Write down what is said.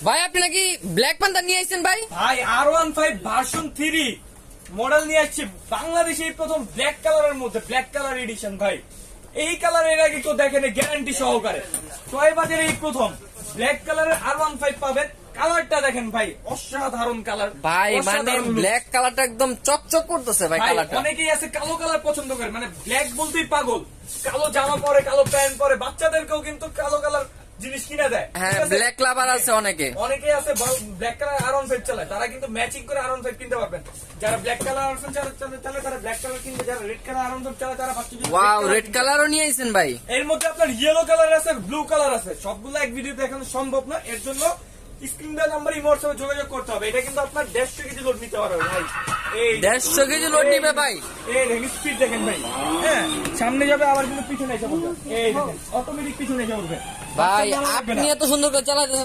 ভাই আপনি নাকি ব্ল্যাক প্যান্থার নিয়ে আসছেন ভাই? ভাই R15 ভার্সন 3 মডেল নিয়ে আসছি বাংলাদেশে এই প্রথম ব্ল্যাক কালারের মধ্যে, ব্ল্যাক কালার এডিশন ভাই। এই কালার এর আগে কেউ দেখেন গ্যারান্টি সহকারে। টয় বাজারে এই প্রথম ব্ল্যাক কালারের R15 পাবেন। কালারটা দেখেন ভাই, অসাধারণ কালার ভাই মানে ব্ল্যাক কালারটা একদম চকচক করতেছে ভাই কালারটা। অনেকেই আছে কালো কালার পছন্দ করে, মানে ব্ল্যাক বলতেই পাগল, কালো জামা পরে, কালো প্যান্ট পরে, বাচ্চাদেরকেও কিন্তু কালো কালার জিনিস কিনে দেয়। হ্যাঁ, ব্ল্যাক লাভার আছে অনেকেই আছে ব্ল্যাক কালার R15 চালায়, তারা কিন্তু ম্যাচিং করে R15 কিনতে পারবেন। যারা ব্ল্যাক কালার R15 চালায় তারা ব্ল্যাক কালার কিনবে, যারা রেড কালার R15 চালায় তারা ওয়াও রেড কালারও নিয়ে আইছেন ভাই। এর মধ্যে আপনার ইয়েলো কালার আছে, ব্লু কালার আছে, সবগুলো এক ভিডিওতে দেখানো সম্ভব না। এর জন্য স্ক্রিন দেওয়া নাম্বার এই হোয়াটসঅ্যাপে যোগাযোগ করতে হবে। এটা কিন্তু আপনার 150 কেজি লোড নিতে পারবে ভাই। এই 150 কেজি লোড নিবে ভাই। এই দেখেন স্পিড দেখেন ভাই, হ্যাঁ সামনে যাবে আবার কিন্তু পিছনে এসে পড়বে। এই দেখেন অটোমেটিক পিছনে এসে পড়বে ভাই আপনি এত সুন্দর করে চালাতে